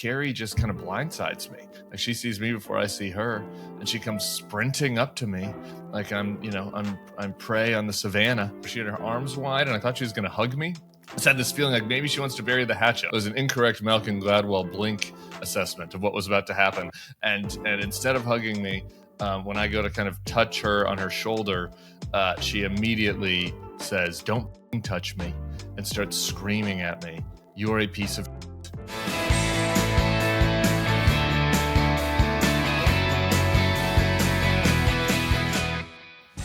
Kari just kind of blindsides me. Like, she sees me before I see her, and she comes sprinting up to me like I'm prey on the savannah. She had her arms wide, and I thought she was going to hug me. I just had this feeling like maybe she wants to bury the hatchet. It was an incorrect Malcolm Gladwell blink assessment of what was about to happen. And instead of hugging me, when I go to kind of touch her on her shoulder, she immediately says, "Don't touch me," and starts screaming at me, "You're a piece of..."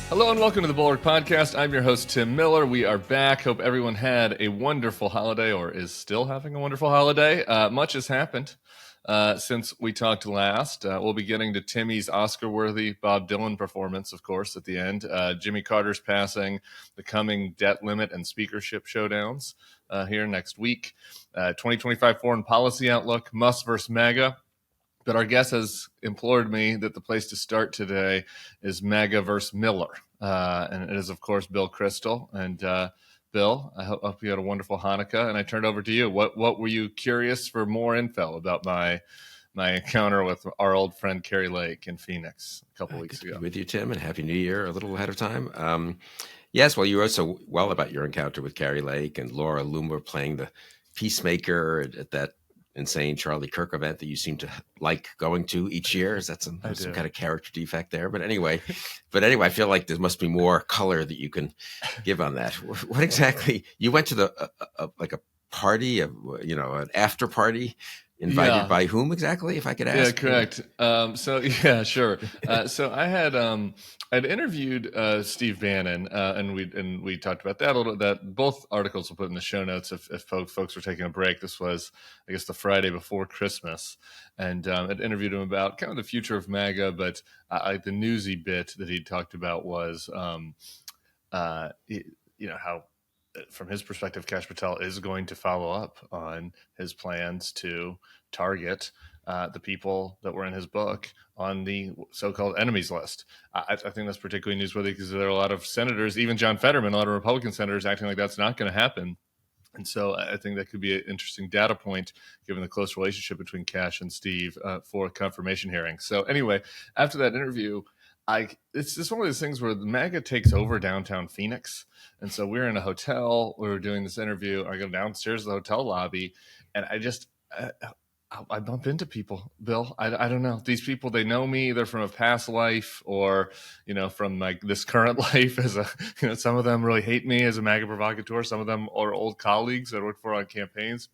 Hello and welcome to the Bulwark Podcast. I'm your host, Tim Miller. We are back. Hope everyone had a wonderful holiday or is still having a wonderful holiday. Much has happened since we talked last. We'll be getting to Timmy's Oscar-worthy Bob Dylan performance, of course, at the end. Jimmy Carter's passing, the coming debt limit and speakership showdowns here next week. 2025 foreign policy outlook, Musk versus MAGA. But our guest has implored me that the place to start today is MAGA versus Miller. And it is, of course, Bill Kristol. And Bill, I hope you had a wonderful Hanukkah. And I turned over to you. What were you curious for more info about my encounter with our old friend Kari Lake in Phoenix a couple weeks ago? With you, Tim, and Happy New Year a little ahead of time. Yes, well, you wrote so well about your encounter with Kari Lake and Laura Loomer playing the peacemaker at that insane Charlie Kirk event that you seem to like going to each year. Is that some kind of character defect there? But anyway, I feel like there must be more color that you can give on that. What exactly? You went to the like a party, an after party. Invited by whom exactly, if I could ask? Yeah, correct. Sure. So I'd interviewed Steve Bannon, and we talked about that a little. That both articles we'll put in the show notes if folks were taking a break. This was, I guess, the Friday before Christmas, and I'd interviewed him about kind of the future of MAGA, but the newsy bit that he talked about was, how, from his perspective, Kash Patel is going to follow up on his plans to target the people that were in his book on the so-called enemies list. I think that's particularly newsworthy because there are a lot of senators, even John Fetterman, a lot of Republican senators acting like that's not going to happen. And so I think that could be an interesting data point, given the close relationship between Kash and Steve for a confirmation hearing. So anyway, after that interview, it's just one of those things where the MAGA takes over downtown Phoenix. And so we're in a hotel, we were doing this interview. I go downstairs to the hotel lobby, and I bump into people, Bill. I don't know. These people, they know me either from a past life or, from like this current life as some of them really hate me as a MAGA provocateur. Some of them are old colleagues that I worked for on campaigns.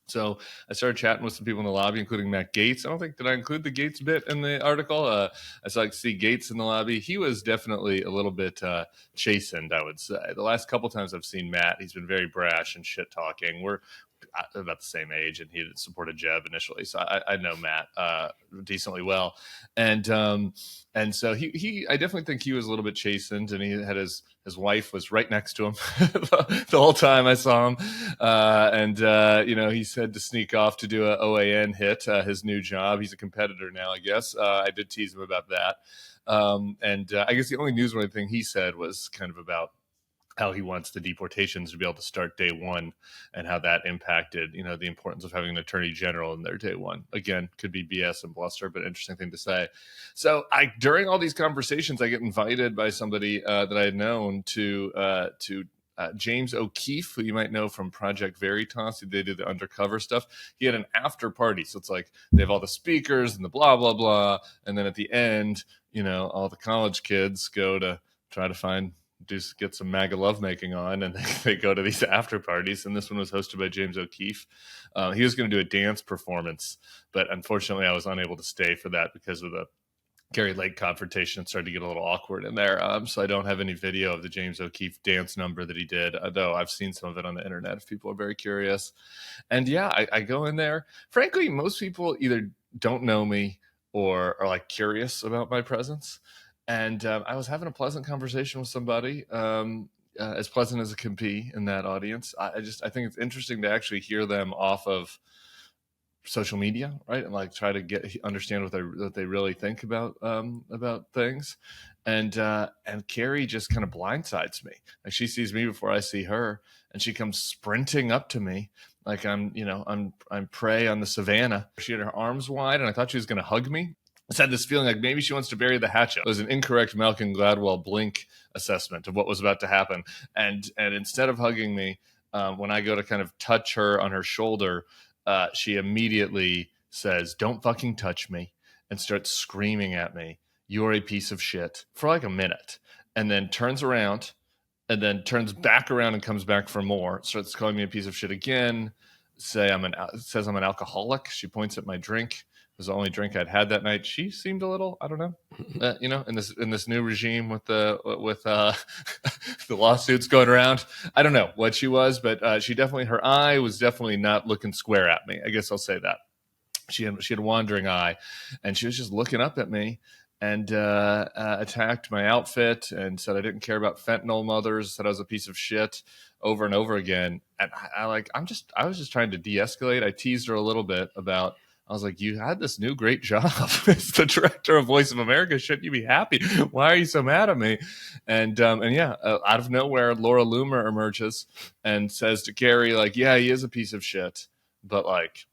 So I started chatting with some people in the lobby, including Matt Gaetz. Did I include the Gaetz bit in the article? I saw Gaetz in the lobby. He was definitely a little bit chastened, I would say. The last couple times I've seen Matt, he's been very brash and shit talking. We're about the same age, and he supported Jeb initially, so I know Matt decently well, and so he I definitely think he was a little bit chastened, and he had his wife was right next to him the whole time I saw him, and he said to sneak off to do a OAN hit, his new job. He's a competitor now, I guess. I did tease him about that, and I guess the only newsworthy thing he said was kind of about how he wants the deportations to be able to start day one and how that impacted, the importance of having an attorney general in their day one. Again, could be BS and bluster, but interesting thing to say. So during all these conversations, I get invited by somebody that I had known to James O'Keefe, who you might know from Project Veritas. They did the undercover stuff. He had an after party. So it's like they have all the speakers and the blah, blah, blah. And then at the end, all the college kids go to try to get some MAGA lovemaking on, and they go to these after parties. And this one was hosted by James O'Keefe. He was going to do a dance performance, but unfortunately I was unable to stay for that because of the Kari Lake confrontation. It started to get a little awkward in there. So I don't have any video of the James O'Keefe dance number that he did, though I've seen some of it on the internet if people are very curious. And yeah, I go in there. Frankly, most people either don't know me or are like curious about my presence. And I was having a pleasant conversation with somebody, as pleasant as it can be in that audience. I think it's interesting to actually hear them off of social media, right? And like try to understand what they really think about things. And Kari just kind of blindsides me. Like, she sees me before I see her, and she comes sprinting up to me like I'm prey on the savannah. She had her arms wide, and I thought she was going to hug me. I had this feeling like maybe she wants to bury the hatchet. It was an incorrect Malcolm Gladwell blink assessment of what was about to happen. And instead of hugging me, when I go to kind of touch her on her shoulder, she immediately says, "Don't fucking touch me," and starts screaming at me, "You're a piece of shit," for like a minute, and then turns around and then turns back around and comes back for more, starts calling me a piece of shit again, says I'm an alcoholic. She points at my drink. It was the only drink I'd had that night. She seemed a little, I don't know, in this new regime with the the lawsuits going around. I don't know what she was, but her eye was definitely not looking square at me. I guess I'll say that. She had a wandering eye, and she was just looking up at me and attacked my outfit and said I didn't care about fentanyl mothers, said I was a piece of shit over and over again. And I was just trying to de-escalate. I teased her a little bit about, I was like, you had this new great job as the director of Voice of America. Shouldn't you be happy? Why are you so mad at me? And yeah, out of nowhere, Laura Loomer emerges and says to Kari, like, yeah, he is a piece of shit, but like,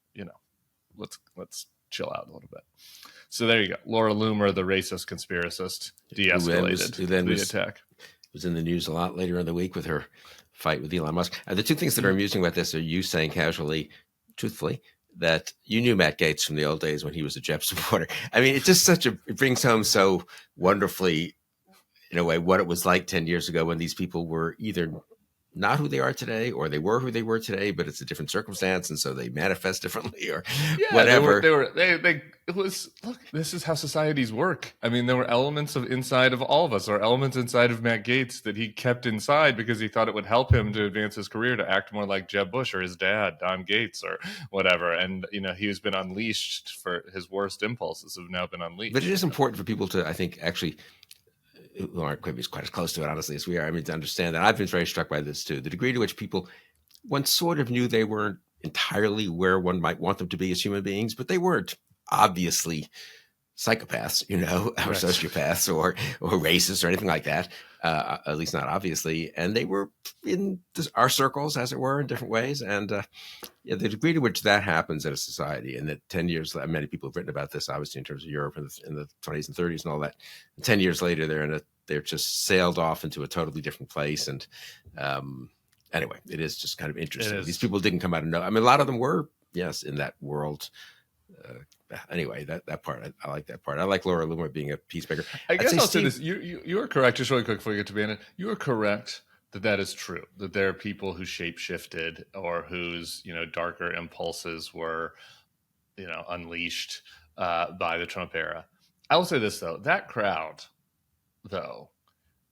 let's chill out a little bit. So there you go. Laura Loomer, the racist conspiracist, de-escalated the attack. Was in the news a lot later in the week with her fight with Elon Musk. The two things that are amusing about this are you saying casually, truthfully, that you knew Matt Gaetz from the old days when he was a Jeff supporter. I mean, it's just it brings home so wonderfully, in a way, what it was like 10 years ago when these people were either not who they are today, or they were who they were today, but it's a different circumstance, and so they manifest differently, or whatever. Look, this is how societies work. I mean, there were elements inside of all of us, or elements inside of Matt Gaetz that he kept inside because he thought it would help him to advance his career, to act more like Jeb Bush or his dad, Don Gates, or whatever. And he's been unleashed for his worst impulses have now been unleashed. But it is important for people to, I think, actually, who aren't quite as close to it, honestly, as we are. I mean, to understand that. I've been very struck by this too. The degree to which people once sort of knew they weren't entirely where one might want them to be as human beings, but they weren't obviously psychopaths, or Right. sociopaths or racists or anything like that, at least not obviously. And they were in our circles, as it were, in different ways. And the degree to which that happens in a society, and that 10 years, many people have written about this, obviously, in terms of Europe in the 20s and 30s and all that. And 10 years later, they're just sailed off into a totally different place. And anyway, it is just kind of interesting. These people didn't come out of nowhere. I mean, a lot of them were, yes, in that world. Anyway, that part, I like that part. I like Laura Loomer being a peacemaker. I guess I'll say this. You are correct, just really quick before you get to Bannon. You are correct that is true, that there are people who shape-shifted or whose, darker impulses were, unleashed by the Trump era. I will say this, though. That crowd, though,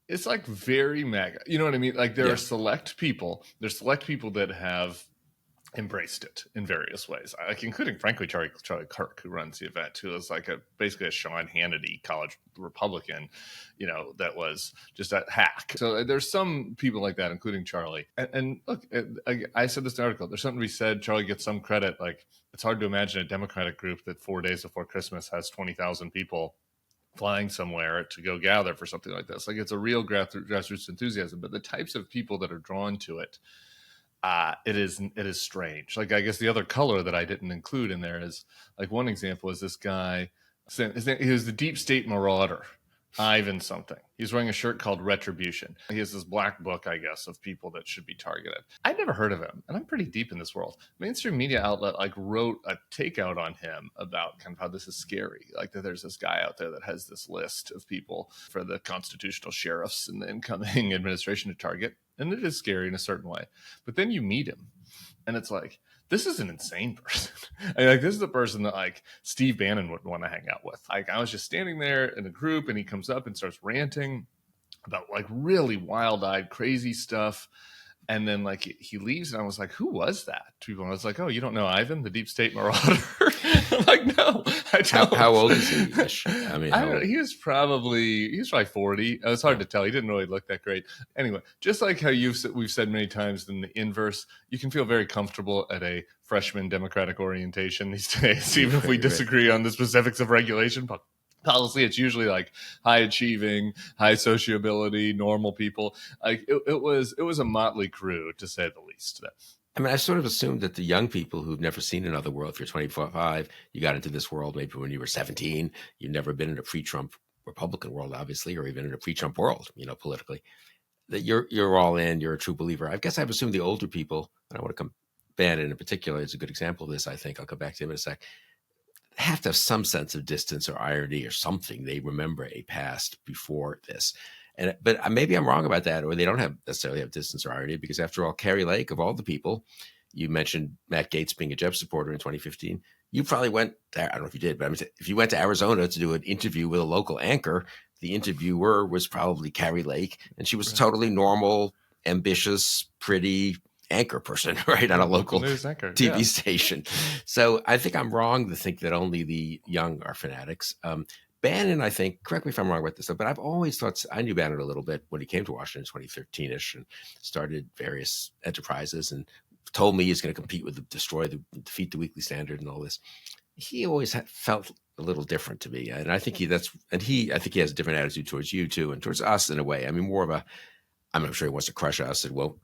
it's like very MAGA. You know what I mean? Like there are select people. There's select people that have embraced it in various ways, like including, frankly, Charlie Kirk, who runs the event, who is like basically a Sean Hannity college Republican, that was just a hack. So there's some people like that, including Charlie. And look, I said this in the article. There's something to be said. Charlie gets some credit. Like it's hard to imagine a Democratic group that 4 days before Christmas has 20,000 people flying somewhere to go gather for something like this. Like it's a real grassroots enthusiasm. But the types of people that are drawn to it, it is strange. Like I guess the other color that I didn't include in there is, like, one example is this guy. He was the deep state marauder, Ivan something. He's wearing a shirt called Retribution. He has this black book, I guess, of people that should be targeted. I'd never heard of him, and I'm pretty deep in this world. Mainstream media outlet wrote a takeout on him about kind of how this is scary. Like that there's this guy out there that has this list of people for the constitutional sheriffs in the incoming administration to target. And it is scary in a certain way. But then you meet him, and it's like, this is an insane person. This is a person that Steve Bannon would want to hang out with. I was just standing there in a group, and he comes up and starts ranting about really wild-eyed, crazy stuff. And then he leaves, and I was like, who was that? To people, and I was like, oh, you don't know Ivan, the deep state marauder? I'm like, no, I don't. How old is he? I mean, I don't know. He was probably 40. It was hard to tell. He didn't really look that great. Anyway, just like how we've said many times in the inverse, you can feel very comfortable at a freshman Democratic orientation these days, even if we disagree on the specifics of regulation policy. It's usually high achieving, high sociability, normal people. It was a motley crew, to say the least. I mean, I sort of assumed that the young people who've never seen another world, if you're 25, you got into this world maybe when you were 17, you've never been in a pre-Trump Republican world, obviously, or even in a pre-Trump world, politically, that you're all in, you're a true believer. I guess I've assumed the older people, and I want to come, Bannon in particular is a good example of this, I think. I'll come back to him in a sec. Have to have some sense of distance or irony or something. They remember a past before this. But maybe I'm wrong about that, or they don't necessarily have distance or irony, because after all, Kari Lake, of all the people, you mentioned Matt Gaetz being a Jeb supporter in 2015. You probably went there. I don't know if you did, but I mean, if you went to Arizona to do an interview with a local anchor, the interviewer was probably Kari Lake, and she was a totally normal, ambitious, pretty anchor person, right, on a local news anchor, TV station. So I think I'm wrong to think that only the young are fanatics. Bannon, I think, correct me if I'm wrong about this, but I've always thought, I knew Bannon a little bit when he came to Washington in 2013-ish and started various enterprises and told me he's going to compete with defeat the Weekly Standard and all this. He always felt a little different to me. And I think I think he has a different attitude towards you too, and towards us in a way. I mean, more of I'm sure he wants to crush us and won't,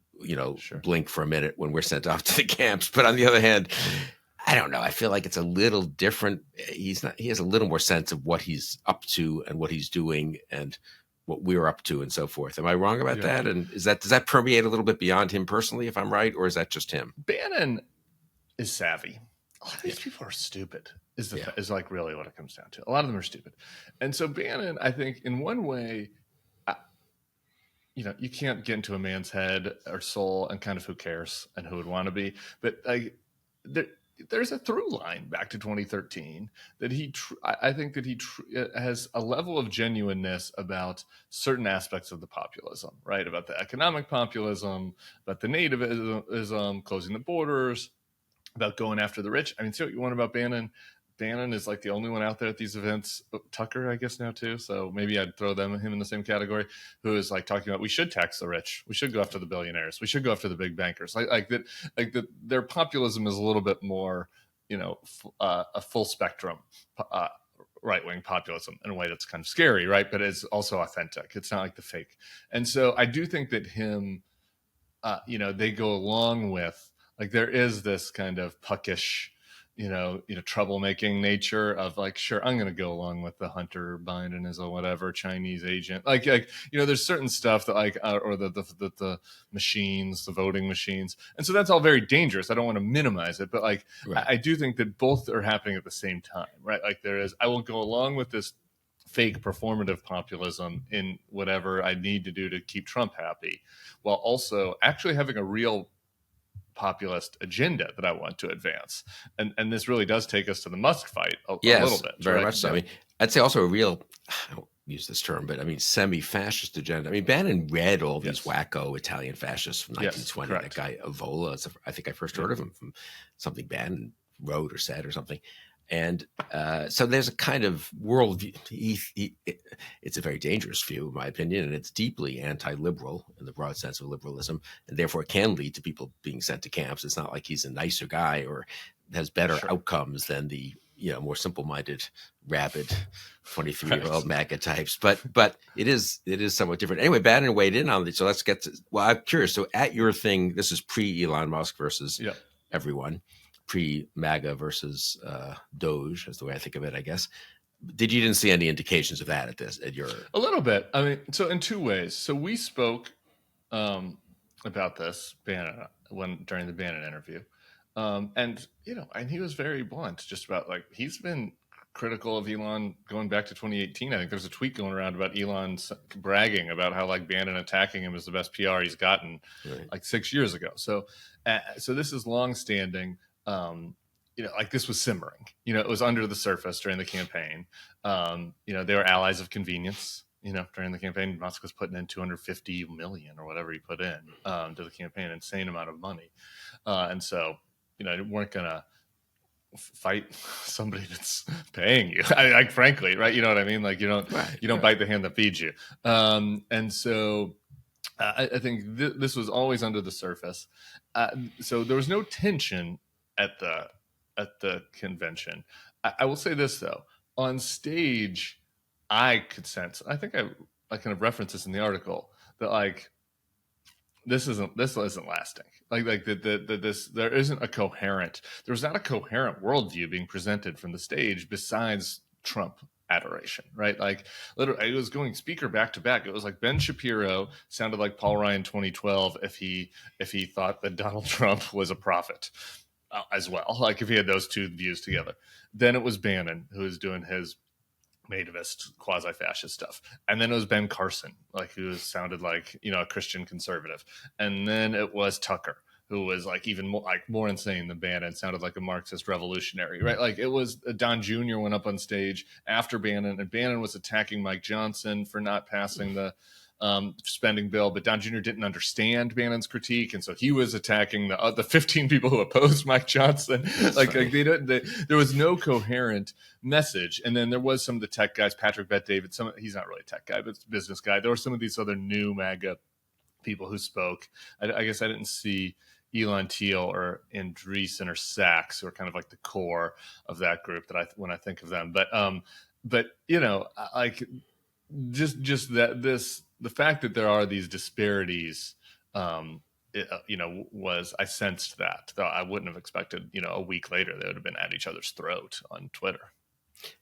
blink for a minute when we're sent off to the camps. But on the other hand, I don't know. I feel like it's a little different. He has a little more sense of what he's up to and what he's doing and what we're up to and so forth. Am I wrong about that? And does that permeate a little bit beyond him personally, if I'm right, or is that just him? Bannon is savvy. A lot of these people are stupid. Is like really what it comes down to. A lot of them are stupid. And so Bannon, I think in one way, you can't get into a man's head or soul and kind of who cares and who would want to be. But there's a through line back to 2013 that I think that he has a level of genuineness about certain aspects of the populism, right? About the economic populism, about the nativism, closing the borders, about going after the rich. I mean, see what you want about Bannon. Bannon is like the only one out there at these events. Tucker, I guess now too. So maybe I'd throw him in the same category. Who is like talking about we should tax the rich, we should go after the billionaires, we should go after the big bankers. Their populism is a little bit more, a full spectrum right wing populism in a way that's kind of scary, right? But it's also authentic. It's not like the fake. And so I do think that him, they go along with there is this kind of puckish, troublemaking nature of sure, I'm going to go along with the Hunter Biden as a whatever Chinese agent. There's certain stuff that or the machines, the voting machines. And so that's all very dangerous. I don't want to minimize it, but right. I do think that both are happening at the same time, right? I will go along with this fake performative populism in whatever I need to do to keep Trump happy, while also actually having a real populist agenda that I want to advance. And this really does take us to the Musk fight a little bit. Very much so. I mean, I'd say also a real, I don't use this term, but I mean, semi-fascist agenda. I mean, Bannon read all these wacko Italian fascists from 1920. That guy Evola, I think I first heard of him from something Bannon wrote or said or something. And so there's a kind of worldview. It's a very dangerous view, in my opinion, and it's deeply anti-liberal in the broad sense of liberalism, and therefore it can lead to people being sent to camps. It's not like he's a nicer guy or has better outcomes than the more simple-minded, rabid 23-year-old MAGA types. But it is somewhat different. Anyway, Bannon weighed in on it, so let's get to. Well, I'm curious. So at your thing, this is pre-Elon Musk versus everyone. Pre-MAGA versus DOGE, is the way I think of it, I guess. You didn't see any indications of that at your... A little bit. I mean, so in two ways. So we spoke about this Bannon during the Bannon interview, and he was very blunt, just about he's been critical of Elon going back to 2018. I think there's a tweet going around about Elon bragging about how Bannon attacking him is the best PR he's gotten 6 years ago. So this is longstanding. This was simmering. It was under the surface during the campaign. They were allies of convenience. During the campaign, Musk was putting in $250 million or whatever he put in to the campaign, insane amount of money. And so, they weren't gonna fight somebody that's paying you. Frankly, right? You know what I mean? You don't bite the hand that feeds you. And so. I think this was always under the surface. So there was no tension at the convention. I will say this though, on stage, I could sense. I think I kind of referenced this in the article that this isn't lasting. There isn't a coherent. There's not a coherent worldview being presented from the stage besides Trump adoration, right? Like literally, it was going speaker back to back. It was like Ben Shapiro sounded like Paul Ryan 2012 if he thought that Donald Trump was a prophet as well. Like if he had those two views together. Then it was Bannon who was doing his nativist quasi-fascist stuff, and then it was Ben Carson, like who sounded like a Christian conservative, and then it was Tucker, who was like even more insane than Bannon, sounded like a Marxist revolutionary, right? Like it was Don Jr. went up on stage after Bannon, and Bannon was attacking Mike Johnson for not passing the spending bill, but Don Jr. didn't understand Bannon's critique, and so he was attacking the 15 people who opposed Mike Johnson. There was no coherent message. And then there was some of the tech guys, Patrick Bet-David. He's not really a tech guy, but it's a business guy. There were some of these other new MAGA people who spoke. I guess I didn't see Elon Teal or Andreessen or Sachs, who are kind of like the core of that group when I think of them. But like just that the fact that there are these disparities, I sensed that, though I wouldn't have expected, a week later they would have been at each other's throat on Twitter.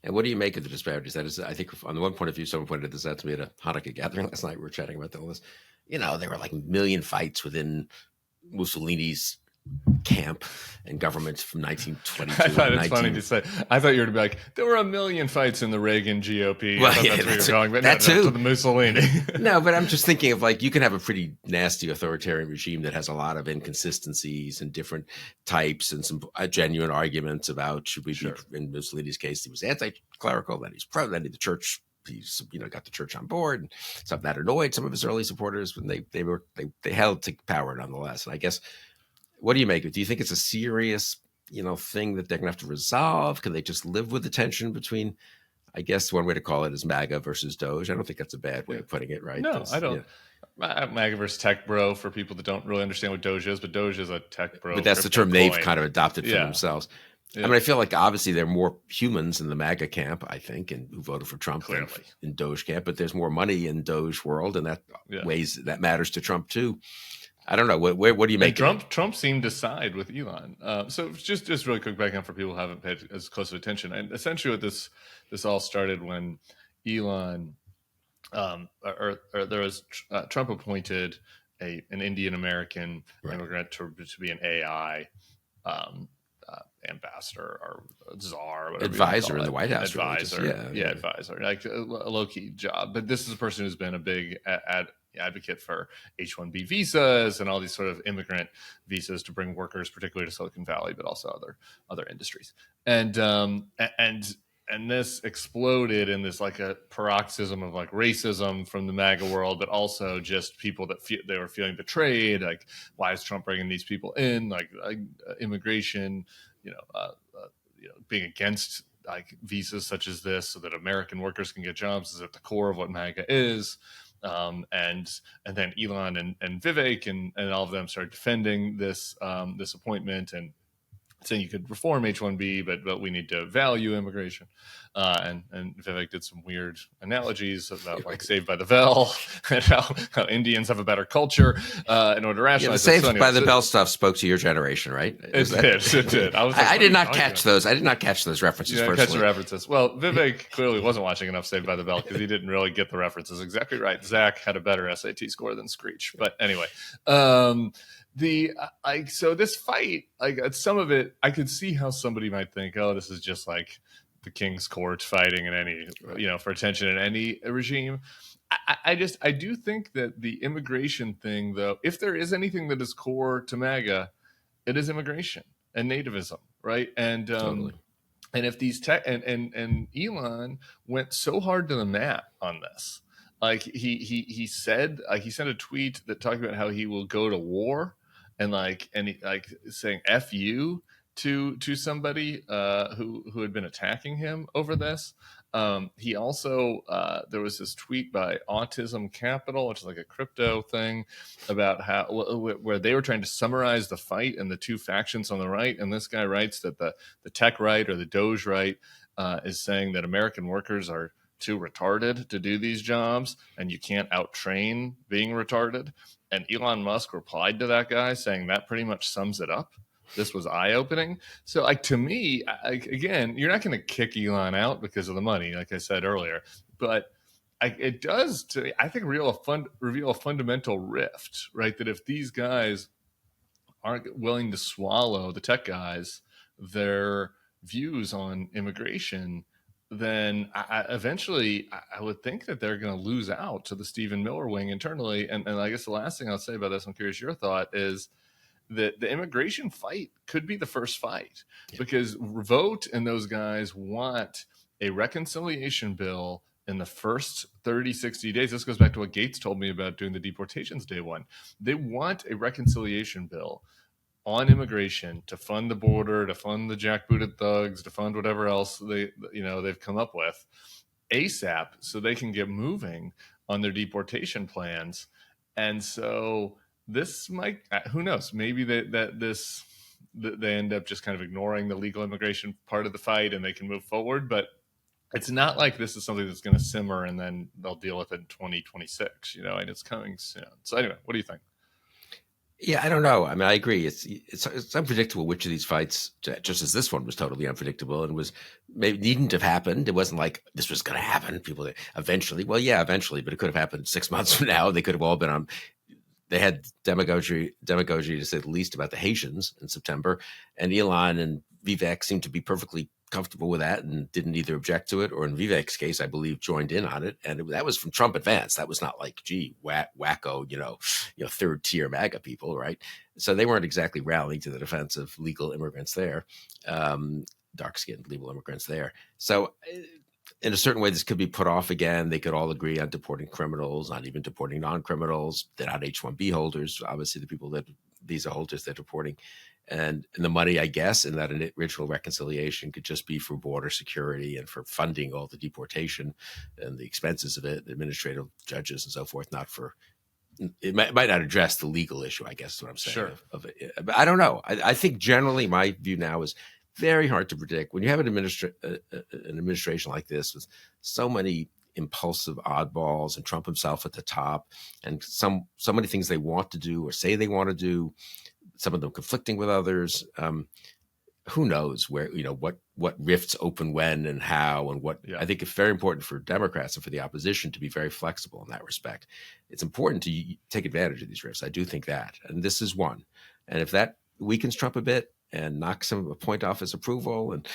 And what do you make of the disparities? That is, I think on the one point of view, someone pointed this out to me at a Hanukkah gathering last night. We were chatting about all this. There were like a million fights within Mussolini's camp and governments from 1922. I thought it's funny to say. I thought you were to be like, there were a million fights in the Reagan GOP. Well, I thought that's where you're going, but that too. To the Mussolini. No, but I'm just thinking of like, you can have a pretty nasty authoritarian regime that has a lot of inconsistencies and different types and some genuine arguments about should we be, in Mussolini's case, he was anti-clerical, then he's pro, then the church, he's got the church on board, and something that annoyed some of his early supporters when they held to power nonetheless. And I guess, what do you make of it? Do you think it's a serious, thing that they're going to have to resolve? Can they just live with the tension between, I guess one way to call it is MAGA versus DOGE? I don't think that's a bad way of putting it, right? No, I don't. Yeah. MAGA versus tech bro, for people that don't really understand what DOGE is, but DOGE is a tech bro. But that's the term they've kind of adopted for themselves. Yeah. I mean, I feel like obviously there are more humans in the MAGA camp, I think, and who voted for Trump than in DOGE camp, but there's more money in DOGE world, and that that matters to Trump too. I don't know. What do you make? Trump seemed to side with Elon. So just really quick background for people who haven't paid as close of attention. And essentially, what this all started when Elon, there was Trump appointed an Indian American immigrant to be an AI ambassador or czar, or advisor in the White House. Advisor, advisor, like a low key job. But this is a person who's been a big advocate for H-1B visas and all these sort of immigrant visas to bring workers, particularly to Silicon Valley, but also other industries. And this exploded in this like a paroxysm of like racism from the MAGA world, but also just people that they were feeling betrayed. Like, why is Trump bringing these people in? Like immigration, being against like visas such as this so that American workers can get jobs is at the core of what MAGA is. And then Elon and Vivek and all of them started defending this appointment and saying you could reform H-1B, but we need to value immigration. And Vivek did some weird analogies about like Saved by the Bell and how Indians have a better culture in order to rationalize. The Saved by the Bell stuff spoke to your generation, right? It did. I did not catch those. I did not catch those references. Catch the references. Well, Vivek clearly wasn't watching enough Saved by the Bell because he didn't really get the references exactly right. Zach had a better SAT score than Screech, but anyway. So this fight, like some of it, I could see how somebody might think, oh, this is just like the King's Court fighting in any, for attention in any regime. I do think that the immigration thing, though, if there is anything that is core to MAGA, it is immigration and nativism, right? And totally. And if these and Elon went so hard to the mat on this, like he said, like he sent a tweet that talked about how he will go to war. And saying "F you" to somebody who had been attacking him over this. He also there was this tweet by Autism Capital, which is like a crypto thing, about how where they were trying to summarize the fight and the two factions on the right. And this guy writes that the tech right or the DOGE right is saying that American workers are too retarded to do these jobs, and you can't out-train being retarded. And Elon Musk replied to that guy saying that pretty much sums it up. This was eye-opening. So, like, to me, again, you're not going to kick Elon out because of the money, like I said earlier, but it does, to me, I think, reveal a fundamental rift, right? That if these guys aren't willing to swallow, the tech guys, their views on immigration, then eventually I would think that they're going to lose out to the Stephen Miller wing internally. And I guess the last thing I'll say about this, I'm curious your thought, is that the immigration fight could be the first fight, because Vogt and those guys want a reconciliation bill in the first 30, 60 days. This goes back to what Gates told me about doing the deportations day one. They want a reconciliation bill on immigration to fund the border, to fund the jackbooted thugs, to fund whatever else they've come up with ASAP, so they can get moving on their deportation plans. And so this might, who knows, maybe they end up just kind of ignoring the legal immigration part of the fight and they can move forward. But it's not like this is something that's going to simmer and then they'll deal with it in 2026, and it's coming soon. So anyway, what do you think? Yeah, I don't know. I mean, I agree. It's unpredictable which of these fights, just as this one was totally unpredictable and was maybe needn't have happened. It wasn't like this was going to happen. People eventually, well, yeah, eventually, but it could have happened 6 months from now. They could have all been on. They had demagogy to say the least about the Haitians in September, and Elon and Vivek seemed to be perfectly comfortable with that and didn't either object to it or, in Vivek's case, I believe, joined in on it. And that was from Trump advance. That was not like, gee, wacko, third tier MAGA people, right? So they weren't exactly rallying to the defense of legal immigrants there, dark-skinned legal immigrants there. So in a certain way, this could be put off again. They could all agree on deporting criminals, not even deporting non-criminals. They're not H-1B holders. Obviously, the people that visa holders they're deporting. And the money, I guess, in that original reconciliation could just be for border security and for funding all the deportation and the expenses of it, administrative judges and so forth, not for – it might not address the legal issue, I guess is what I'm saying. Sure. Of it. But I don't know. I think generally my view now is very hard to predict. When you have an administration like this with so many impulsive oddballs and Trump himself at the top and so many things they want to do or say they want to do, some of them conflicting with others. Who knows where, what rifts open when and how and what. Yeah. I think it's very important for Democrats and for the opposition to be very flexible in that respect. It's important to take advantage of these rifts. I do think that. And this is one. And if that weakens Trump a bit and knocks him a point off his approval, and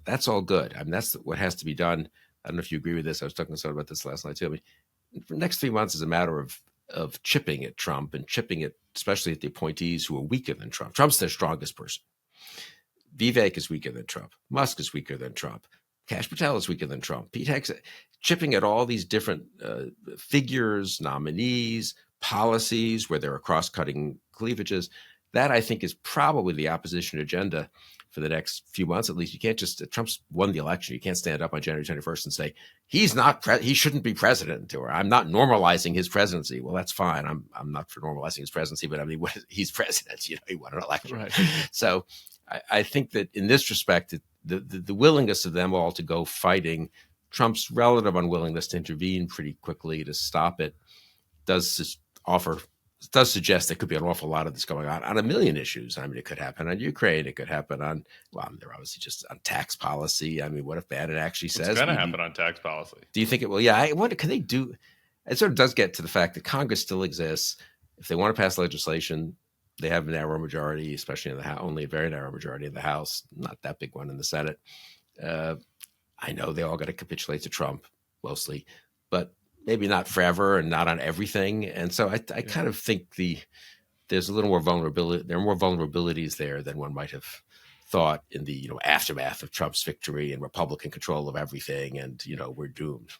that's all good. I mean, that's what has to be done. I don't know if you agree with this. I was talking to someone about this last night too. I mean, for the next 3 months is a matter of chipping at Trump and chipping at, especially at the appointees who are weaker than Trump. Trump's their strongest person. Vivek is weaker than Trump. Musk is weaker than Trump. Kash Patel is weaker than Trump. Pete Hegseth, chipping at all these different figures, nominees, policies where there are cross-cutting cleavages. That, I think, is probably the opposition agenda for the next few months, at least. You can't just, Trump's won the election. You can't stand up on January 21st and say, he shouldn't be president, or I'm not normalizing his presidency. Well, that's fine. I'm not for normalizing his presidency, but I mean, he's president, he won an election. Right. So I think that in this respect, the willingness of them all to go fighting, Trump's relative unwillingness to intervene pretty quickly to stop it does suggest there could be an awful lot of this going on a million issues. I mean, it could happen on Ukraine. It could happen on, they're obviously just on tax policy. I mean, what if Bannon actually says it's going to happen on tax policy? Do you think it will? Yeah. What can they do? It sort of does get to the fact that Congress still exists. If they want to pass legislation, they have a narrow majority, especially in the House, only a very narrow majority in the House, not that big one in the Senate. I know they all got to capitulate to Trump mostly, but maybe not forever and not on everything. And so I kind of think there's a little more vulnerability. There are more vulnerabilities there than one might have thought in the aftermath of Trump's victory and Republican control of everything. And, we're doomed.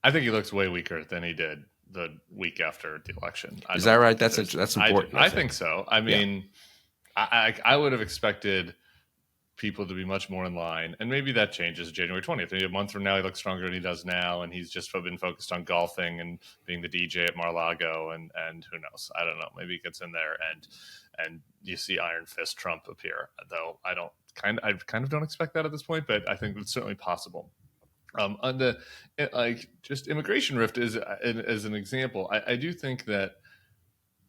I think he looks way weaker than he did the week after the election. Is that right? That's important. I think so. I mean, yeah. I would have expected people to be much more in line, and maybe that changes January 20th. Maybe a month from now he looks stronger than he does now, and he's just been focused on golfing and being the DJ at Mar-a-Lago, and who knows? I don't know. Maybe he gets in there and you see Iron Fist Trump appear. Though I kind of don't expect that at this point, but I think it's certainly possible. On the just immigration rift as an example, I do think that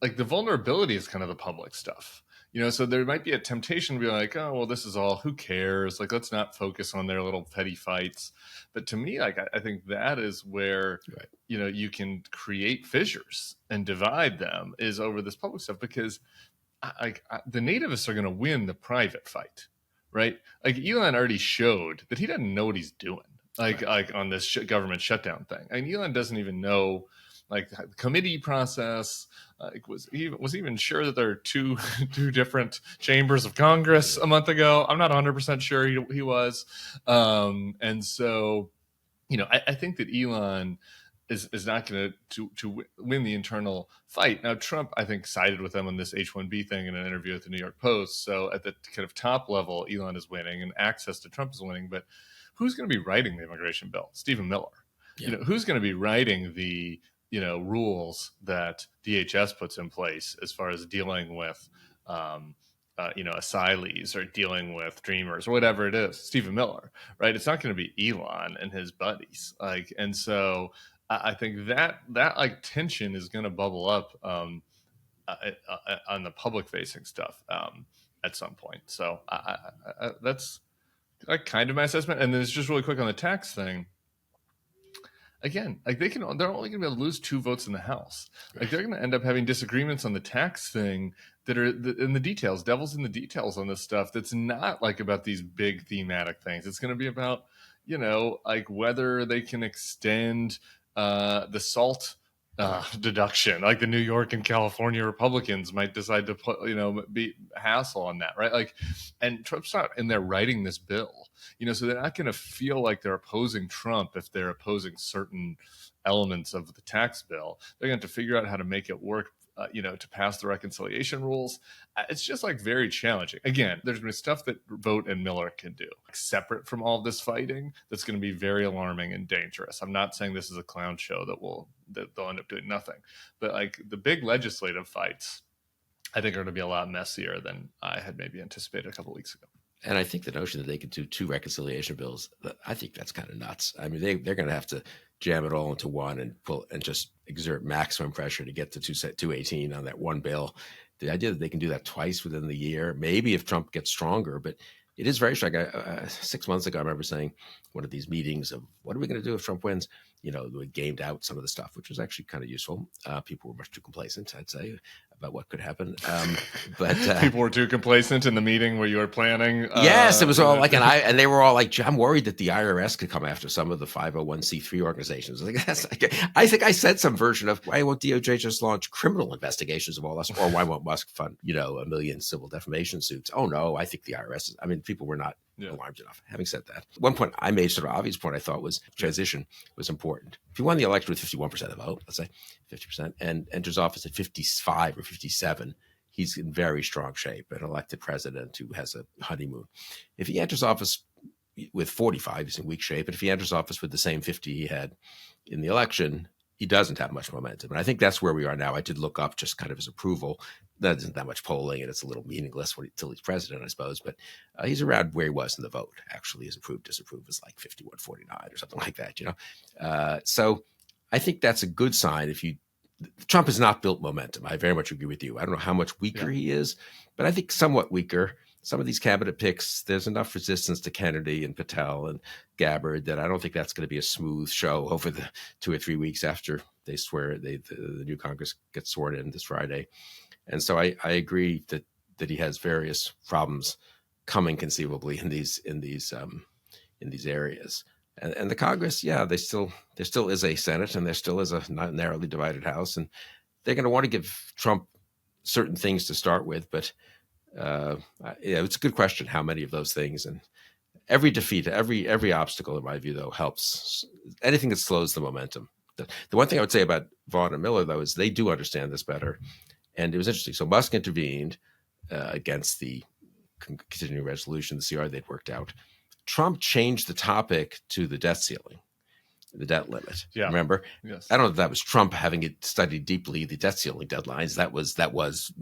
like the vulnerability is kind of the public stuff. So there might be a temptation to be like, oh, well, this is all, who cares? Like, let's not focus on their little petty fights. But to me, like, I think that is where, Right. You can create fissures and divide them, is over this public stuff, because the nativists are going to win the private fight, right? Like, Elon already showed that he doesn't know what he's doing, like on this government shutdown thing. And Elon doesn't even know, like, the committee process. Was even sure that there are two different chambers of Congress a month ago. I'm not 100% sure he was. And so, I think that Elon is not going to win the internal fight. Now, Trump, I think, sided with them on this H-1B thing in an interview with the New York Post. So at the kind of top level, Elon is winning and access to Trump is winning. But who's going to be writing the immigration bill? Stephen Miller. Yeah. Who's going to be writing the rules that DHS puts in place as far as dealing with asylees or dealing with dreamers or whatever it is? Stephen Miller, right? It's not going to be Elon and his buddies. And so I think that like tension is going to bubble up on the public facing stuff at some point. So that's like kind of my assessment. And then it's just really quick on the tax thing. Again, like they're only going to be able to lose 2 votes in the House. Like, they're going to end up having disagreements on the tax thing that are in the details. Devil's in the details on this stuff. That's not like about these big thematic things. It's going to be about, like whether they can extend the SALT deduction, like the New York and California Republicans might decide to put, be hassle on that, right? Like, and Trump's not in there writing this bill, so they're not going to feel like they're opposing Trump if they're opposing certain elements of the tax bill. They're going to have to figure out how to make it work, to pass the reconciliation rules. It's just like very challenging. Again, there's been stuff that Vogt and Miller can do separate from all of this fighting that's going to be very alarming and dangerous. I'm not saying this is a clown show that they'll end up doing nothing, but like the big legislative fights, I think are going to be a lot messier than I had maybe anticipated a couple of weeks ago. And I think the notion that they could do 2 reconciliation bills, I think that's kind of nuts. I mean, they're going to have to jam it all into one and just exert maximum pressure to get to 218 on that one bill. The idea that they can do that twice within the year, maybe if Trump gets stronger, but it is very striking. 6 months ago, I remember saying one of these meetings of what are we going to do if Trump wins? We gamed out some of the stuff, which was actually kind of useful. People were much too complacent, I'd say, about what could happen. But people were too complacent in the meeting where you were planning. Yes, it was all like, and they were all like, I'm worried that the IRS could come after some of the 501c3 organizations. I think I said some version of, why won't DOJ just launch criminal investigations of all us? Or why won't Musk fund, 1 million civil defamation suits? Oh no, I think the IRS is, people were not alarmed enough. Having said that, one point I made, sort of obvious point, I thought was transition was important. If he won the election with 51% of the vote, let's say 50%, and enters office at 55 or 57, he's in very strong shape, an elected president who has a honeymoon. If he enters office with 45, he's in weak shape. And if he enters office with the same 50 he had in the election, he doesn't have much momentum. And I think that's where we are now. I did look up just kind of his approval. That isn't that much polling, and it's a little meaningless until he's president, I suppose. But he's around where he was in the vote. Actually, his disapprove is like 51-49 or something like that, So I think that's a good sign. Trump has not built momentum. I very much agree with you. I don't know how much weaker he is, but I think somewhat weaker. Some of these cabinet picks, there's enough resistance to Kennedy and Patel and Gabbard that I don't think that's going to be a smooth show over the 2 or 3 weeks after they swear the new Congress gets sworn in this Friday. And so I agree that he has various problems coming conceivably in these areas. And the Congress, there still is a Senate, and there still is a not narrowly divided House, and they're going to want to give Trump certain things to start with. But it's a good question how many of those things. And every defeat, every obstacle, in my view, though, helps. Anything that slows the momentum. The one thing I would say about Vaughn and Miller, though, is they do understand this better. And it was interesting. So Musk intervened against the continuing resolution, the CR they'd worked out. Trump changed the topic to the debt ceiling. the debt limit. Yeah. Remember? Yes. I don't know if that was Trump having it studied deeply, the debt ceiling deadlines. That was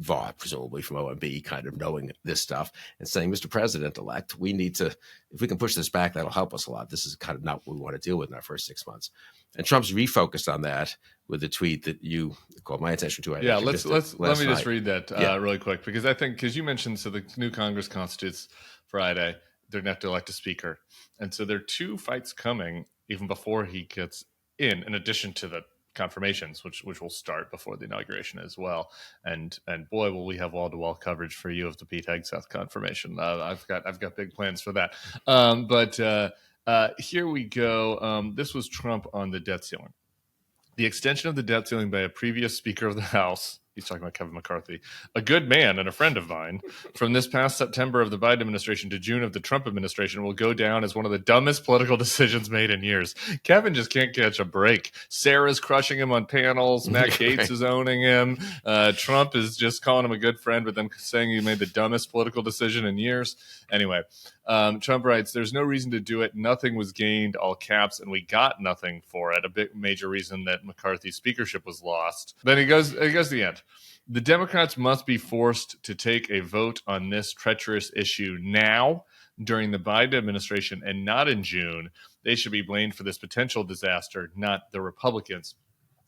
Vaught, presumably from OMB, kind of knowing this stuff and saying, Mr. President-elect, we need to, if we can push this back, that'll help us a lot. This is kind of not what we want to deal with in our first 6 months. And Trump's refocused on that with the tweet that you called my attention to. Let me just read that really quick, because I think, because you mentioned, so the new Congress constitutes Friday, they're going to have to elect a speaker. And so there are 2 fights coming even before he gets in addition to the confirmations, which will start before the inauguration as well. And boy, will we have wall-to-wall coverage for you of the Pete Hegseth confirmation. I've got big plans for that. But here we go. This was Trump on the debt ceiling. The extension of the debt ceiling by a previous Speaker of the House, he's talking about Kevin McCarthy, a good man and a friend of mine, from this past September of the Biden administration to June of the Trump administration will go down as one of the dumbest political decisions made in years. Kevin just can't catch a break. Sarah's crushing him on panels. Matt Gaetz is owning him. Trump is just calling him a good friend, but then saying he made the dumbest political decision in years. Anyway, Trump writes, there's no reason to do it. Nothing was gained, all caps, and we got nothing for it. A big major reason that McCarthy's speakership was lost. Then he goes to the end. The Democrats must be forced to take a vote on this treacherous issue now during the Biden administration and not in June. They should be blamed for this potential disaster, not the Republicans.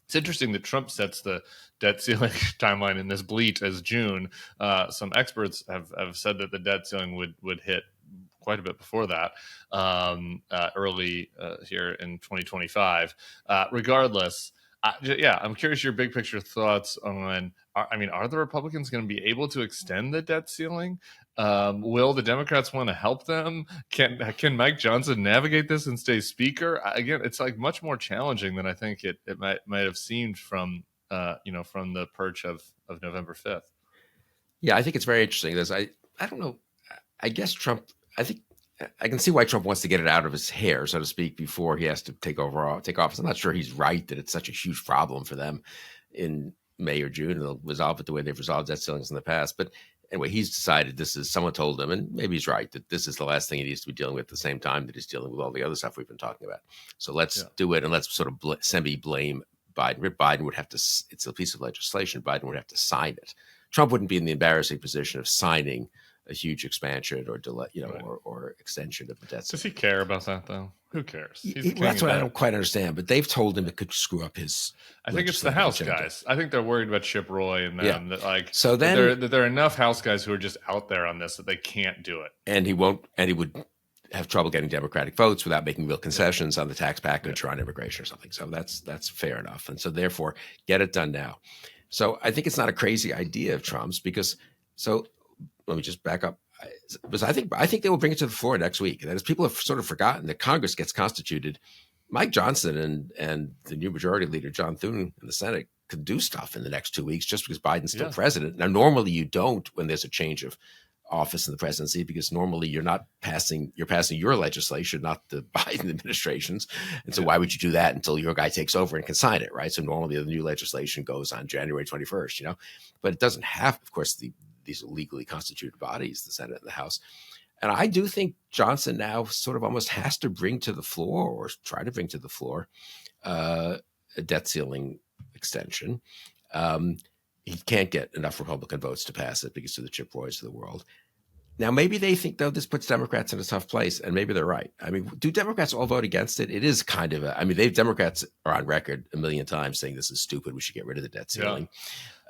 It's interesting that Trump sets the debt ceiling timeline in this bleat as June. Some experts have said that the debt ceiling would hit quite a bit before that, early here in 2025. Regardless, I'm curious your big picture thoughts on, are the Republicans going to be able to extend the debt ceiling? Will the Democrats want to help them? Can Mike Johnson navigate this and stay speaker? Again, it's like much more challenging than I think it might have seemed from the perch of November 5th. Yeah, I think it's very interesting. I don't know. I guess Trump, I think I can see why Trump wants to get it out of his hair, so to speak, before he has to take office. I'm not sure he's right that it's such a huge problem for them in May or June. They'll resolve it the way they've resolved debt ceilings in the past. But anyway, he's decided someone told him, and maybe he's right, that this is the last thing he needs to be dealing with at the same time that he's dealing with all the other stuff we've been talking about. So let's do it, and let's sort of semi-blame Biden. Biden would have to, it's a piece of legislation, Biden would have to sign it. Trump wouldn't be in the embarrassing position of signing a huge expansion or delay, or extension of the debt. Does he care about that though? Who cares? That's what I don't quite understand. But they've told him it could screw up his. I think it's the House guys. I think they're worried about Chip Roy and them. So then there are enough House guys who are just out there on this that they can't do it. And he won't. And he would have trouble getting Democratic votes without making real concessions on the tax package or on immigration or something. So that's fair enough. And so therefore, get it done now. So I think it's not a crazy idea of Trump's because. So let me just back up. Because I think they will bring it to the floor next week. And as people have sort of forgotten that Congress gets constituted, Mike Johnson and the new majority leader, John Thune, in the Senate could do stuff in the next 2 weeks just because Biden's still president. Now, normally you don't when there's a change of office in the presidency because normally you're passing your legislation, not the Biden administration's. And so why would you do that until your guy takes over and can sign it, right? So normally the new legislation goes on January 21st, but it doesn't have, of course, these legally constituted bodies, the Senate and the House. And I do think Johnson now sort of almost has to bring to the floor or try to bring to the floor a debt ceiling extension. He can't get enough Republican votes to pass it because of the Chip Roys of the world. Now, maybe they think, though, this puts Democrats in a tough place, and maybe they're right. I mean, do Democrats all vote against it? It is kind of Democrats are on record a million times saying this is stupid. We should get rid of the debt ceiling.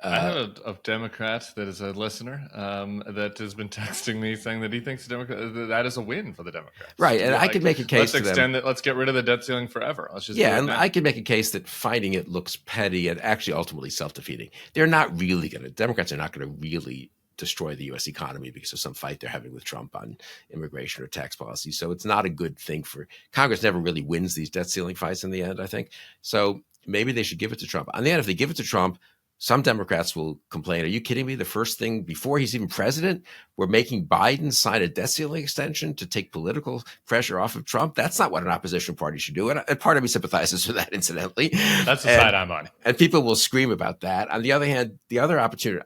I have a Democrat that is a listener that has been texting me saying that he thinks that is a win for the Democrats. Right, and I could make a case. Let's extend it. Let's get rid of the debt ceiling forever. Let's just I could make a case that fighting it looks petty and actually ultimately self-defeating. Democrats are not going to really destroy the U.S. economy because of some fight they're having with Trump on immigration or tax policy. So it's not a good thing for Congress. Never really wins these debt ceiling fights in the end, I think. So maybe they should give it to Trump. On the end, if they give it to Trump, some Democrats will complain, are you kidding me? The first thing before he's even president, we're making Biden sign a debt ceiling extension to take political pressure off of Trump. That's not what an opposition party should do. And part of me sympathizes with that, incidentally. That's the side I'm on. And people will scream about that. On the other hand, the other option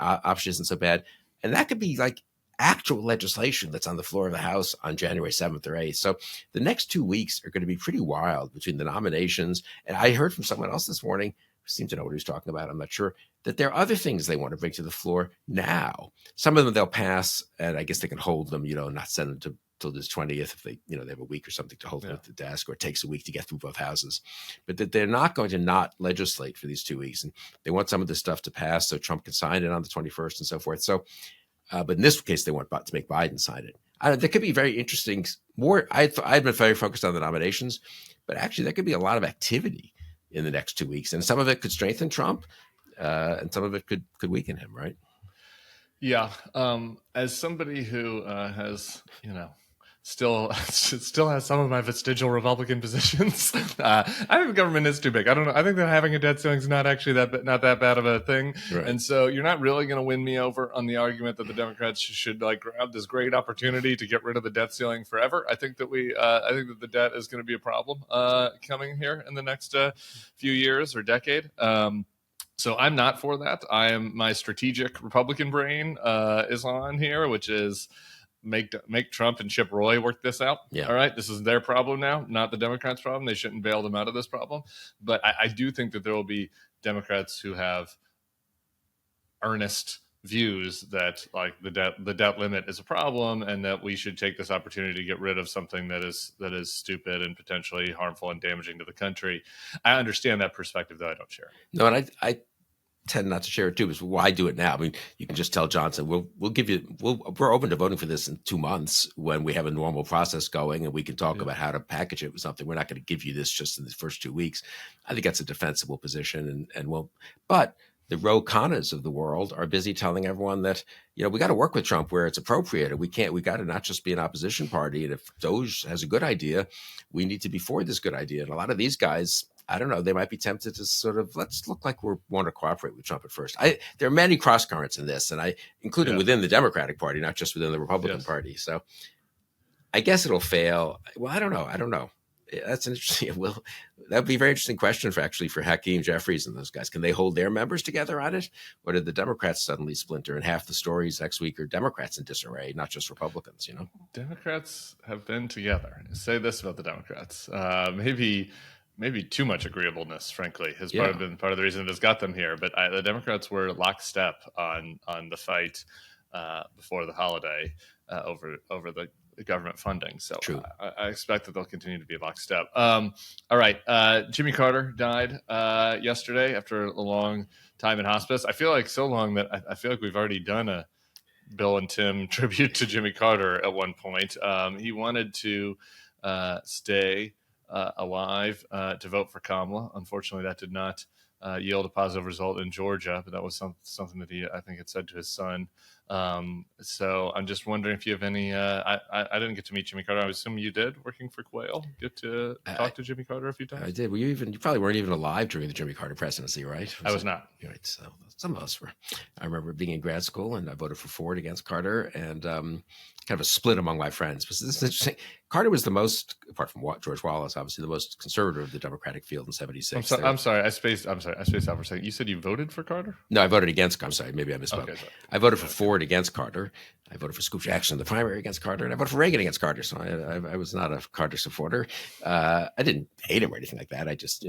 isn't so bad. And that could be like actual legislation that's on the floor of the House on January 7th or 8th. So the next 2 weeks are going to be pretty wild between the nominations. And I heard from someone else this morning who seemed to know what he was talking about, I'm not sure, that there are other things they want to bring to the floor now. Some of them they'll pass, and I guess they can hold them, not send them to till this 20th if they, they have a week or something to hold them at the desk, or it takes a week to get through both houses. But that they're not going to not legislate for these 2 weeks. And they want some of this stuff to pass so Trump can sign it on the 21st and so forth. So, but in this case, they want to make Biden sign it. There could be very interesting, I've been very focused on the nominations, but actually there could be a lot of activity in the next 2 weeks. And some of it could strengthen Trump, and some of it could weaken him, right? Yeah. As somebody who has, still has some of my vestigial Republican positions, I think the government is too big. I don't know. I think that having a debt ceiling is not actually not that bad of a thing. Right. And so you're not really going to win me over on the argument that the Democrats should grab this great opportunity to get rid of the debt ceiling forever. I think that I think that the debt is going to be a problem coming here in the next few years or decade. So I'm not for that. My strategic Republican brain is on here, which is make Trump and Chip Roy work this out. Yeah. All right. This is their problem now, not the Democrats' problem. They shouldn't bail them out of this problem. But I do think that there will be Democrats who have earnest views that the debt limit is a problem, and that we should take this opportunity to get rid of something that is stupid and potentially harmful and damaging to the country. I understand that perspective, though I don't share. No, and I tend not to share it too. Is why do it now? I mean, you can just tell Johnson, we'll give you, we're open to voting for this in 2 months when we have a normal process going, and we can talk about how to package it with something. We're not going to give you this just in the first 2 weeks. I think that's a defensible position, but the Ro Khannas of the world are busy telling everyone that, we got to work with Trump where it's appropriate. And we got to not just be an opposition party. And if DOGE has a good idea, we need to be for this good idea. And a lot of these guys, I don't know, they might be tempted to sort of, let's look like we want to cooperate with Trump at first. There are many cross currents in this, and including within the Democratic Party, not just within the Republican Party. So I guess it'll fail. Well, I don't know. That's an interesting. That'd be a very interesting question for Hakeem Jeffries and those guys. Can they hold their members together on it, or did the Democrats suddenly splinter? And half the stories next week are Democrats in disarray, not just Republicans. Democrats have been together. Say this about the Democrats: maybe too much agreeableness, frankly, has been part of the reason it has got them here. But the Democrats were lockstep on the fight before the holiday over the government funding. So I expect that they'll continue to be lockstep. All right. Jimmy Carter died yesterday after a long time in hospice. I feel like so long that I feel like we've already done a Bill and Tim tribute to Jimmy Carter at one point. He wanted to stay alive to vote for Kamala. Unfortunately, that did not yield a positive result in Georgia, but that was something that he, I think, had said to his son. So I'm just wondering if you have any. I didn't get to meet Jimmy Carter. I assume you did, working for Quail. Get to talk to Jimmy Carter a few times. I did. Well, you probably weren't even alive during the Jimmy Carter presidency, right? I was not. Right. So some of us were. I remember being in grad school, and I voted for Ford against Carter, and kind of a split among my friends. But this is interesting. Carter was the most, apart from George Wallace, obviously the most conservative of the Democratic field in '76. I'm sorry. I spaced out for a second. You said you voted for Carter? No, I voted against. I'm sorry. Maybe I misspoke. Okay, I voted for Ford against Carter. I voted for Scoop Jackson in the primary against Carter, and I voted for Reagan against Carter. So I was not a Carter supporter. I didn't hate him or anything like that. I just,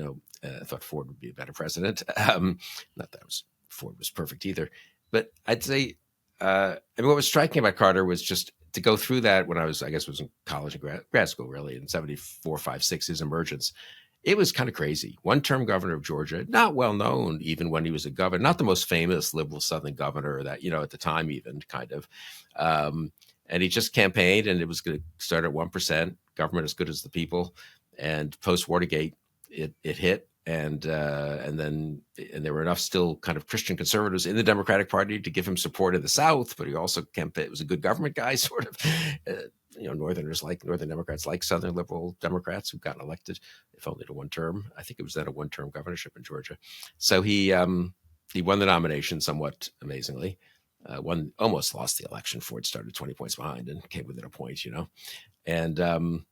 thought Ford would be a better president. Not that Ford was perfect either. But I'd say, what was striking about Carter was just to go through that when I was in college and grad school, really, in 74, 5, 6, his emergence. It was kind of crazy. One-term governor of Georgia, not well known even when he was a governor, not the most famous liberal Southern governor that, at the time even kind of. And he just campaigned, and it was going to start at 1%, government as good as the people. And post-Watergate, it hit. And there were enough still kind of Christian conservatives in the Democratic Party to give him support in the South, but he also was a good government guy, sort of. Northern Democrats like Southern liberal Democrats who've gotten elected, if only to one term. I think it was then a one-term governorship in Georgia. So he won the nomination somewhat amazingly. Almost lost the election. Ford started 20 points behind and came within a point, And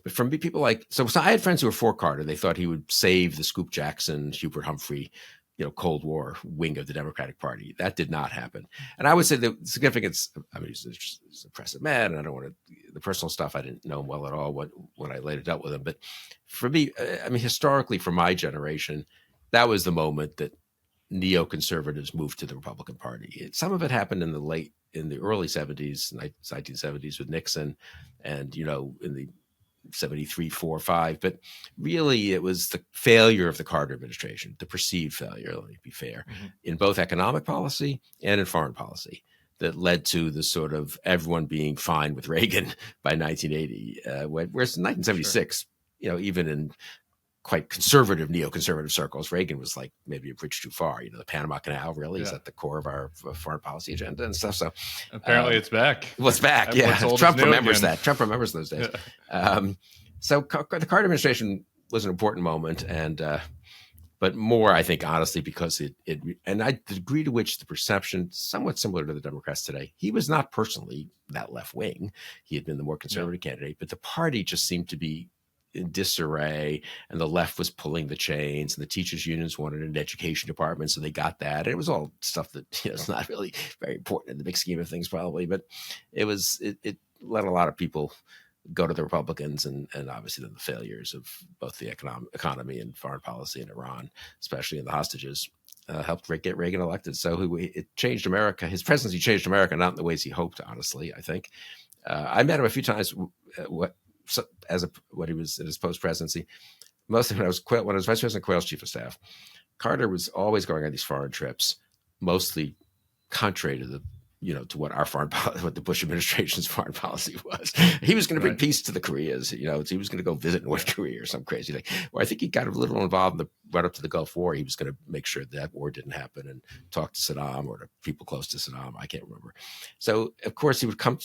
but from people so I had friends who were for Carter. They thought he would save the Scoop Jackson, Hubert Humphrey, Cold War wing of the Democratic Party. That did not happen. And I would say the significance, I mean, he's an impressive man, and I don't want to, the personal stuff, I didn't know him well at all when I later dealt with him. But for me, I mean, historically, for my generation, that was the moment that neoconservatives moved to the Republican Party. Some of it happened in the early 70s, 1970s with Nixon, and, in the 73, 4, 5. But really, it was the failure of the Carter administration, the perceived failure, let me be fair, in both economic policy and in foreign policy, that led to the sort of everyone being fine with Reagan by 1980. Whereas in 1976, even in quite conservative, neoconservative circles, Reagan was like maybe a bridge too far. The Panama Canal really is at the core of our foreign policy agenda and stuff. So apparently it's back. Well, it's back. Yeah. Trump remembers that. Trump remembers those days. Yeah. So the Carter administration was an important moment, but more, I think, honestly, because and the degree to which the perception, somewhat similar to the Democrats today, he was not personally that left wing. He had been the more conservative candidate, but the party just seemed to be in disarray, and the left was pulling the chains, and the teachers unions wanted an education department, so they got that. And it was all stuff that it's not really very important in the big scheme of things, probably, but it let a lot of people go to the Republicans, and obviously then the failures of both the economy and foreign policy in Iran, especially in the hostages, helped get Reagan elected. So it changed America. His presidency changed America, not in the ways he hoped, honestly, I think. I met him a few times when he was in his post-presidency. Mostly when I was vice president, Quayle's chief of staff. Carter was always going on these foreign trips, mostly contrary to to what what the Bush administration's foreign policy was. He was going to bring peace to the Koreas. He was going to go visit North Korea or some crazy thing. Or I think he got a little involved in the run up to the Gulf War. He was going to make sure that war didn't happen and talk to Saddam or to people close to Saddam. I can't remember. So of course he would come.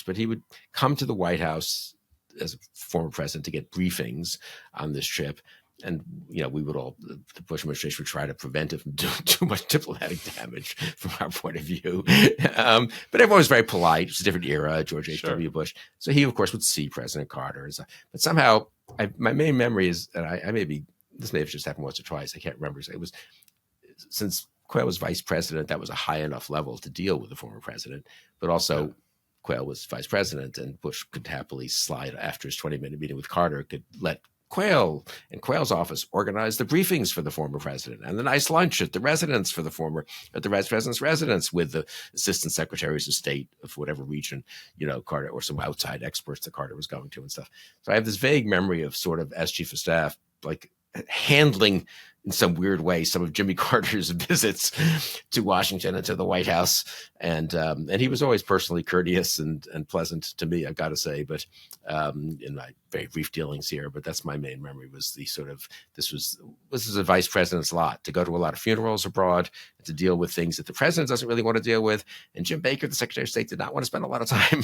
But he would come to the White House as a former president to get briefings on this trip. And, we would the Bush administration would try to prevent it from doing too much diplomatic damage from our point of view. But everyone was very polite. It was a different era, George H.W. Bush. So he, of course, would see President Carter. But somehow, my main memory is, and this may have just happened once or twice, I can't remember. It was, since Quayle was vice president, that was a high enough level to deal with the former president, but also Quayle was vice president, and Bush could happily slide after his 20-minute meeting with Carter, could let Quayle and Quayle's office organize the briefings for the former president and the nice lunch at the vice president's residence with the assistant secretaries of state of whatever region, Carter, or some outside experts that Carter was going to and stuff. So I have this vague memory of sort of, as chief of staff, like handling in some weird way some of Jimmy Carter's visits to Washington and to the White House, and he was always personally courteous and pleasant to me, I've got to say. But in my very brief dealings here, but that's my main memory, was the sort of this was a vice president's lot, to go to a lot of funerals abroad, to deal with things that the president doesn't really want to deal with. And Jim Baker, the Secretary of State, did not want to spend a lot of time,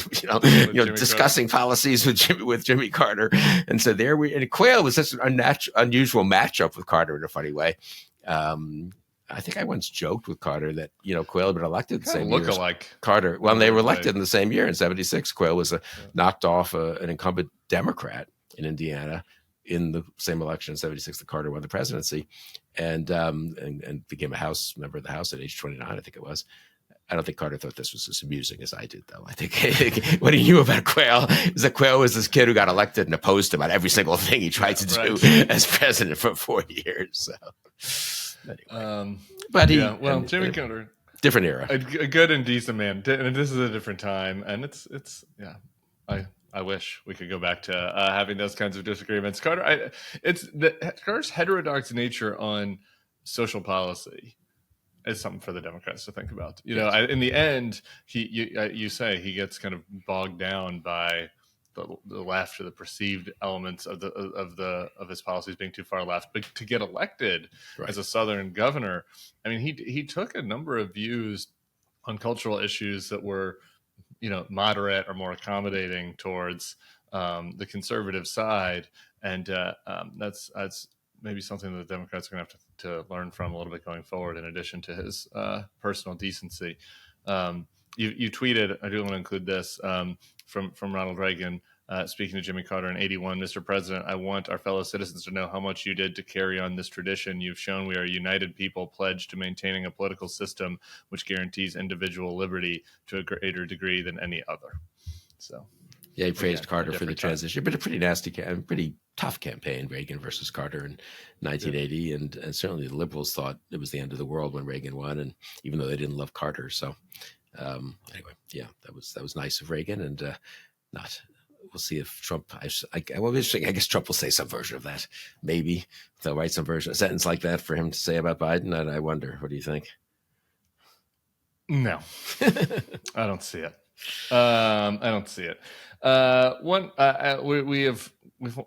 discussing policies with Jimmy Carter. And so and Quayle was such an unusual matchup with Carter in a funny way. I think I once joked with Carter that, Quayle had been elected the same year as Carter. Well, they were elected in the same year in 76. Quayle was knocked off an incumbent Democrat in Indiana in the same election in 76 that Carter won the presidency, and became a member of the House at age 29, I think it was. I don't think Carter thought this was as amusing as I did, though. I think what he knew about Quayle is that Quayle was this kid who got elected and opposed him on every single thing he tried to do as president for 4 years. So, anyway. Jimmy Carter, different era, a good and decent man. And this is a different time, and it's I wish we could go back to having those kinds of disagreements. Carter's heterodox nature on social policy is something for the Democrats to think about. In the end, you say he gets kind of bogged down by the left, or the perceived elements of his policies being too far left. But to get elected as a Southern governor, I mean, he took a number of views on cultural issues that were, moderate or more accommodating towards the conservative side, and that's maybe something that the Democrats are going to have to learn from a little bit going forward, in addition to his personal decency. You tweeted, I do want to include this, from Ronald Reagan. speaking to Jimmy Carter in 81, Mr. President, I want our fellow citizens to know how much you did to carry on this tradition. You've shown we are a united people pledged to maintaining a political system which guarantees individual liberty to a greater degree than any other. So, yeah, he praised Carter for the transition, but a pretty nasty, pretty tough campaign, Reagan versus Carter in 1980. Yeah. And certainly the liberals thought it was the end of the world when Reagan won, and even though they didn't love Carter. So anyway, yeah, that was nice of Reagan, and not. We'll see if Trump. I guess Trump will say some version of that. Maybe they'll write some version, a sentence like that for him to say about Biden. And I wonder, what do you think? No, I don't see it. I don't see it.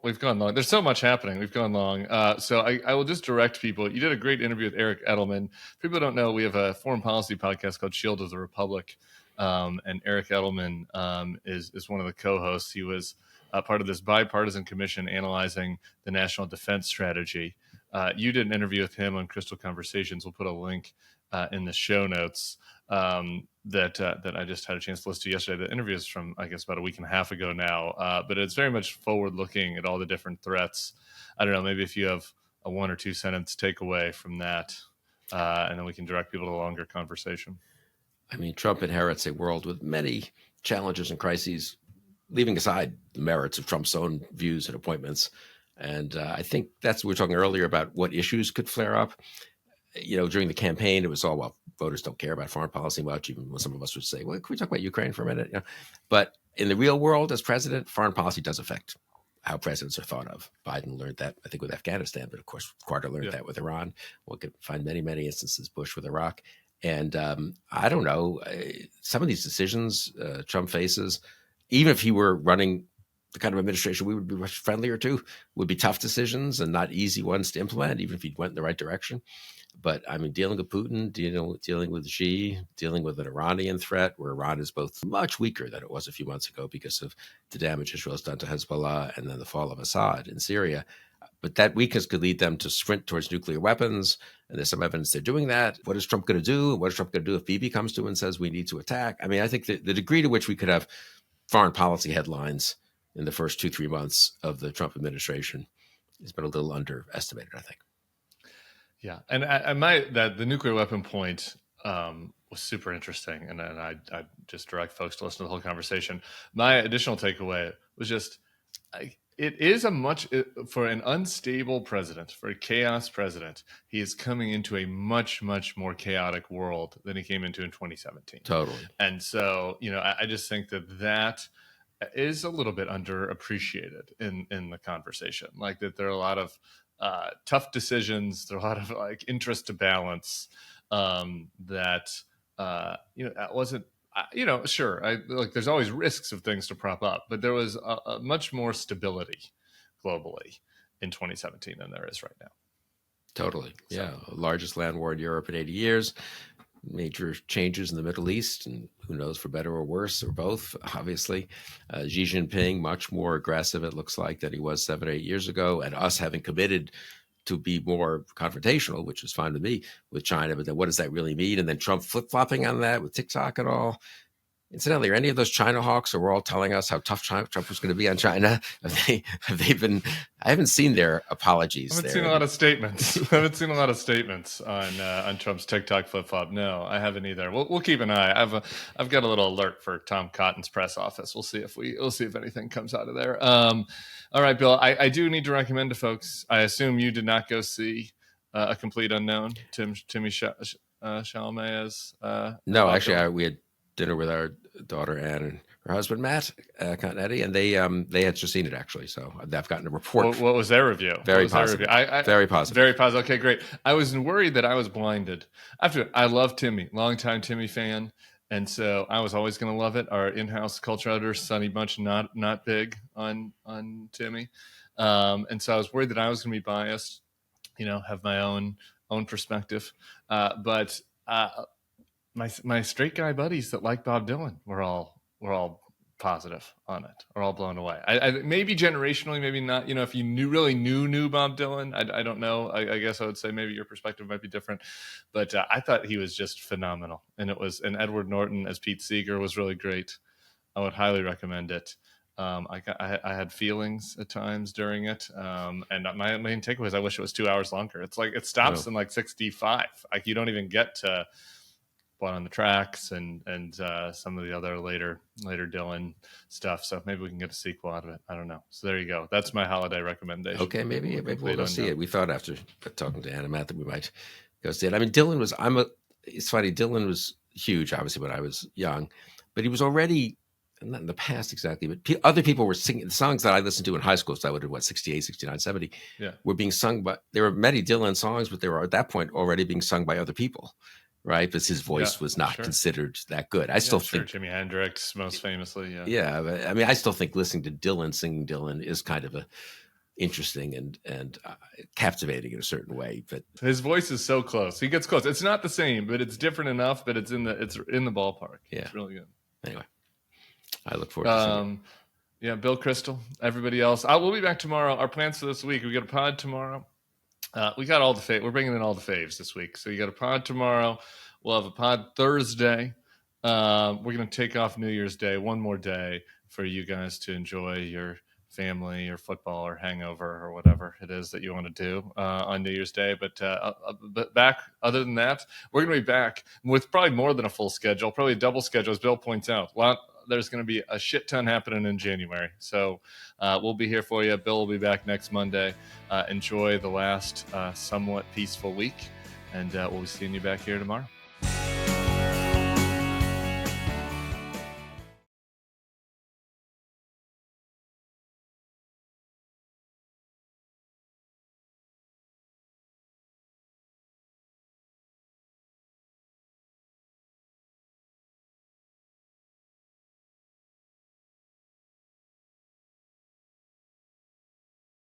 We've gone long. There's so much happening. We've gone long. So I will just direct people. You did a great interview with Eric Edelman. People don't know we have a foreign policy podcast called Shield of the Republic. And Eric Edelman is one of the co-hosts. He was part of this bipartisan commission analyzing the national defense strategy. You did an interview with him on Kristol Conversations. We'll put a link in the show notes that I just had a chance to listen to yesterday. The interview is from, I guess, about a week and a half ago now, but it's very much forward-looking at all the different threats. I don't know, maybe if you have a 1 or 2 sentence takeaway from that, and then we can direct people to a longer conversation. I mean, Trump inherits a world with many challenges and crises, leaving aside the merits of Trump's own views and appointments. And I think we were talking earlier about what issues could flare up. You know, during the campaign, it was all, well, voters don't care about foreign policy much, even when some of us would say, well, can we talk about Ukraine for a minute? You know? But in the real world, as president, foreign policy does affect how presidents are thought of. Biden learned that, I think, with Afghanistan, but of course, Carter learned that with Iran. We'll find many, many instances, Bush with Iraq. And I don't know, some of these decisions Trump faces, even if he were running the kind of administration we would be much friendlier to, would be tough decisions and not easy ones to implement, even if he went in the right direction. But I mean, dealing with Putin, dealing with Xi, dealing with an Iranian threat, where Iran is both much weaker than it was a few months ago because of the damage Israel has done to Hezbollah and then the fall of Assad in Syria. But that weakness could lead them to sprint towards nuclear weapons. And there's some evidence they're doing that. What is Trump going to do? What is Trump going to do if Bibi comes to him and says we need to attack? I mean, I think the degree to which we could have foreign policy headlines in the first 2-3 months of the Trump administration has been a little underestimated, I think. Yeah. And the nuclear weapon point was super interesting. And I just direct folks to listen to the whole conversation. My additional takeaway was just, it is for an unstable president, for a chaos president, he is coming into a much, much more chaotic world than he came into in 2017. Totally. And so, I just think that is a little bit underappreciated in the conversation. Like that there are a lot of tough decisions, there are a lot of interest to balance that wasn't. Sure. There's always risks of things to prop up, but there was a much more stability globally in 2017 than there is right now. Totally. Yeah. Largest land war in Europe in 80 years, major changes in the Middle East, and who knows, for better or worse, or both, obviously. Xi Jinping, much more aggressive, it looks like, than he was 7 or 8 years ago, and us having committed to be more confrontational, which is fine with me, with China. But then what does that really mean? And then Trump flip-flopping on that with TikTok and all. Incidentally, are any of those China hawks who were all telling us how tough Trump was going to be on China? Have they been? I haven't seen their apologies. I haven't seen a lot of statements. I haven't seen a lot of statements on Trump's TikTok flip-flop. No, I haven't either. We'll keep an eye. I've got a little alert for Tom Cotton's press office. We'll see if anything comes out of there. All right, Bill. I do need to recommend to folks. I assume you did not go see A Complete Unknown. Timmy Chalamet as no, actually, we had dinner with our daughter Anne and her husband Matt Continetti, and they had just seen it actually. So I've gotten a report. What was their review? Very positive. Very positive. Very positive. Okay, great. I was worried that I was blinded. I love Timmy, longtime Timmy fan, and so I was always going to love it. Our in-house culture editor, Sonny Bunch, not big on Timmy, and so I was worried that I was going to be biased. Have my own perspective, but. My straight guy buddies that like Bob Dylan were all positive on it, are all blown away. I maybe generationally, maybe not. If you really knew Bob Dylan, I don't know. I guess I would say maybe your perspective might be different, but I thought he was just phenomenal, and Edward Norton as Pete Seeger was really great. I would highly recommend it. I had feelings at times during it, and my main takeaway is I wish it was 2 hours longer. It's like it stops in like 65. Like you don't even get to Blood on the Tracks and some of the other later Dylan stuff. So maybe we can get a sequel out of it. I don't know. So there you go. That's my holiday recommendation. Okay, maybe we'll go see it. We thought after talking to Anna Matt that we might go see it. I mean, Dylan was. It's funny. Dylan was huge, obviously, when I was young, but he was already. Not in the past exactly, but other people were singing the songs that I listened to in high school. So I would have, 68, 69, 70, were being sung by, there were many Dylan songs, but they were at that point already being sung by other people, right? Because his voice was not considered that good. I still think Jimi Hendrix, most famously. Yeah. But, I mean, I still think listening to Dylan singing Dylan is kind of interesting and captivating in a certain way. But his voice is so close. He gets close. It's not the same, but it's different enough that it's in the ballpark. Yeah. It's really good. Anyway. I look forward to seeing it. Yeah, Bill, Kristol, everybody else. We'll be back tomorrow. Our plans for this week: we got a pod tomorrow. We got all the we're bringing in all the faves this week. So you got a pod tomorrow. We'll have a pod Thursday. We're going to take off New Year's Day, one more day for you guys to enjoy your family or football or hangover or whatever it is that you want to do on New Year's Day. But back, other than that, we're going to be back with probably more than a full schedule, probably a double schedule, as Bill points out. There's going to be a shit ton happening in January. So we'll be here for you. Bill will be back next Monday. Enjoy the last somewhat peaceful week, and we'll be seeing you back here tomorrow.